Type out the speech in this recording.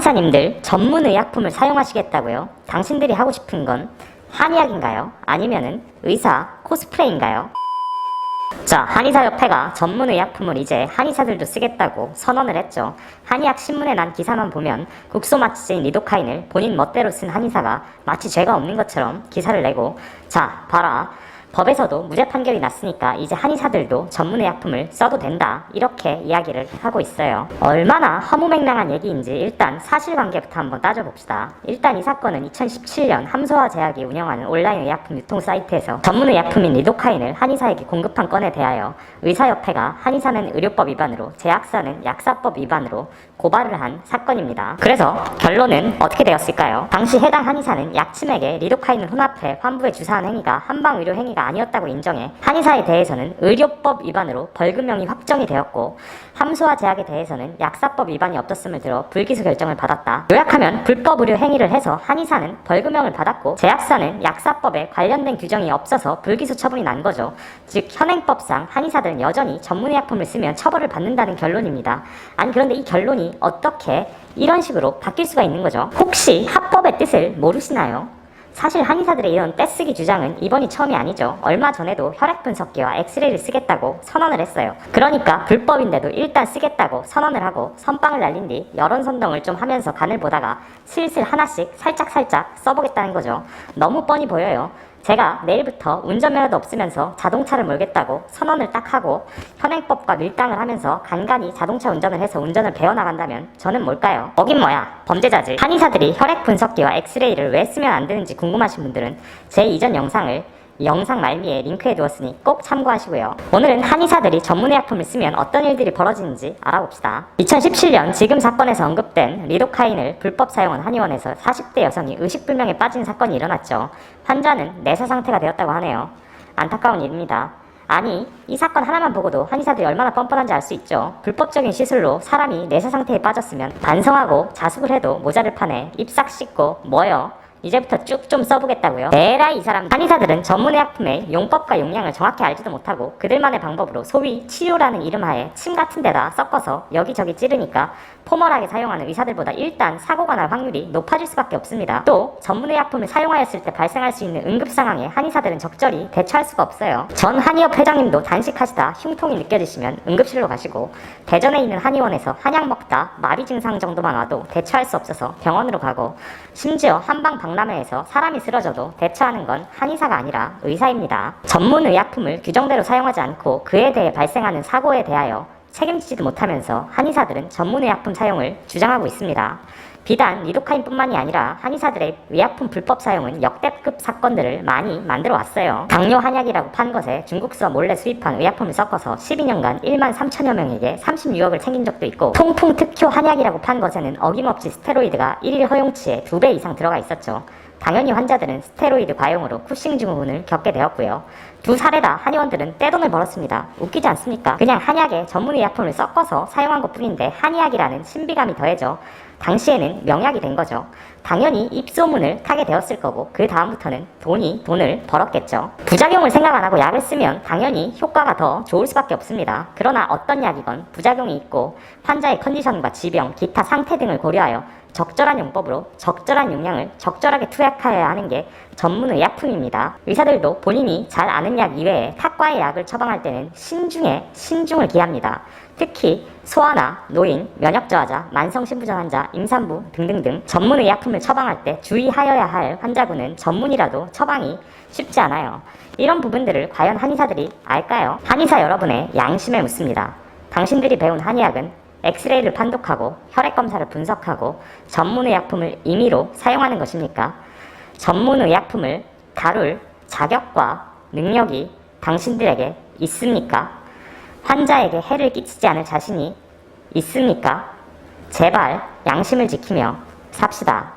한의사님들 전문의약품을 사용하시겠다고요? 당신들이 하고 싶은 건 한의학인가요? 아니면은 의사 코스프레인가요? 자, 한의사협회가 전문의약품을 이제 한의사들도 쓰겠다고 선언을 했죠. 한의학 신문에 난 기사만 보면 국소마취제인 리도카인을 본인 멋대로 쓴 한의사가 마치 죄가 없는 것처럼 기사를 내고, 자, 봐라, 법에서도 무죄 판결이 났으니까 이제 한의사들도 전문의약품을 써도 된다, 이렇게 이야기를 하고 있어요. 얼마나 허무맹랑한 얘기인지 일단 사실관계부터 한번 따져봅시다. 일단 이 사건은 2017년 함소화 제약이 운영하는 온라인 의약품 유통 사이트에서 전문의약품인 리도카인을 한의사에게 공급한 건에 대하여 의사협회가 한의사는 의료법 위반으로, 제약사는 약사법 위반으로 고발을 한 사건입니다. 그래서 결론은 어떻게 되었을까요? 당시 해당 한의사는 약침액에 리도카인을 혼합해 환부에 주사한 행위가 한방의료 행위가 아니었다고 인정해 한의사에 대해서는 의료법 위반으로 벌금형이 확정이 되었고, 함소화 제약에 대해서는 약사법 위반이 없었음을 들어 불기소 결정을 받았다. 요약하면 불법 의료 행위를 해서 한의사는 벌금형을 받았고, 제약사는 약사법에 관련된 규정이 없어서 불기소 처분이 난 거죠. 즉 현행법상 한의사들은 여전히 전문의약품을 쓰면 처벌을 받는다는 결론입니다. 아니, 그런데 이 결론이 어떻게 이런 식으로 바뀔 수가 있는 거죠? 혹시 합법의 뜻을 모르시나요? 사실 한의사들의 이런 떼쓰기 주장은 이번이 처음이 아니죠. 얼마 전에도 혈액 분석기와 엑스레이를 쓰겠다고 선언을 했어요. 그러니까 불법인데도 일단 쓰겠다고 선언을 하고 선빵을 날린 뒤 여론선동을 좀 하면서 간을 보다가 슬슬 하나씩 살짝 써보겠다는 거죠. 너무 뻔히 보여요. 제가 내일부터 운전면허도 없으면서 자동차를 몰겠다고 선언을 딱 하고 현행법과 밀당을 하면서 간간히 자동차 운전을 해서 운전을 배워나간다면 저는 뭘까요? 뭐긴 뭐야, 범죄자지. 한의사들이 혈액 분석기와 엑스레이를 왜 쓰면 안 되는지 궁금하신 분들은 제 이전 영상을 영상 말미에 링크해 두었으니 꼭 참고하시고요. 오늘은 한의사들이 전문의약품을 쓰면 어떤 일들이 벌어지는지 알아봅시다. 2017년 지금 사건에서 언급된 리도카인을 불법 사용한 한의원에서 40대 여성이 의식불명에 빠진 사건이 일어났죠. 환자는 내사 상태가 되었다고 하네요. 안타까운 일입니다. 아니, 이 사건 하나만 보고도 한의사들이 얼마나 뻔뻔한지 알 수 있죠. 불법적인 시술로 사람이 내사 상태에 빠졌으면 반성하고 자숙을 해도 모자를 파네 입 싹 씻고 뭐요? 이제부터 쭉 좀 써보겠다고요? 에라이, 이 사람. 한의사들은 전문의약품의 용법과 용량을 정확히 알지도 못하고 그들만의 방법으로 소위 치료라는 이름하에 침 같은 데다 섞어서 여기저기 찌르니까 포멀하게 사용하는 의사들보다 일단 사고가 날 확률이 높아질 수밖에 없습니다. 또 전문의약품을 사용하였을 때 발생할 수 있는 응급상황에 한의사들은 적절히 대처할 수가 없어요. 전 한의협 회장님도 단식하시다 흉통이 느껴지시면 응급실로 가시고, 대전에 있는 한의원에서 한약 먹다 마비 증상 정도만 와도 대처할 수 없어서 병원으로 가고, 심지어 한방 박람회에서 사람이 쓰러져도 대처하는 건 한의사가 아니라 의사입니다. 전문의약품을 규정대로 사용하지 않고 그에 대해 발생하는 사고에 대하여 책임지지도 못하면서 한의사들은 전문의약품 사용을 주장하고 있습니다. 비단 리도카인뿐만이 아니라 한의사들의 의약품 불법 사용은 역대급 사건들을 많이 만들어 왔어요. 당뇨 한약이라고 판 것에 중국서 몰래 수입한 의약품을 섞어서 12년간 1만 3천여 명에게 36억을 챙긴 적도 있고, 통풍 특효 한약이라고 판 것에는 어김없이 스테로이드가 1일 허용치의 2배 이상 들어가 있었죠. 당연히 환자들은 스테로이드 과용으로 쿠싱 증후군을 겪게 되었고요. 두 사례다 한의원들은 떼돈을 벌었습니다. 웃기지 않습니까? 그냥 한약에 전문의약품을 섞어서 사용한 것 뿐인데 한의학이라는 신비감이 더해져 당시에는 명약이 된 거죠. 당연히 입소문을 타게 되었을 거고 그 다음부터는 돈을 벌었겠죠. 부작용을 생각 안 하고 약을 쓰면 당연히 효과가 더 좋을 수밖에 없습니다. 그러나 어떤 약이건 부작용이 있고 환자의 컨디션과 지병, 기타 상태 등을 고려하여 적절한 용법으로 적절한 용량을 적절하게 투약하여야 하는 게 전문의약품입니다. 의사들도 본인이 잘 아는 약 이외에 타과의 약을 처방할 때는 신중에 신중을 기합니다. 특히 소아나 노인, 면역저하자, 만성신부전 환자, 임산부 등등등 전문의약품을 처방할 때 주의하여야 할 환자군은 전문이라도 처방이 쉽지 않아요. 이런 부분들을 과연 한의사들이 알까요? 한의사 여러분의 양심에 묻습니다. 당신들이 배운 한의학은 엑스레이를 판독하고 혈액검사를 분석하고 전문의약품을 임의로 사용하는 것입니까? 전문의약품을 다룰 자격과 능력이 당신들에게 있습니까? 환자에게 해를 끼치지 않을 자신이 있습니까? 제발 양심을 지키며 삽시다.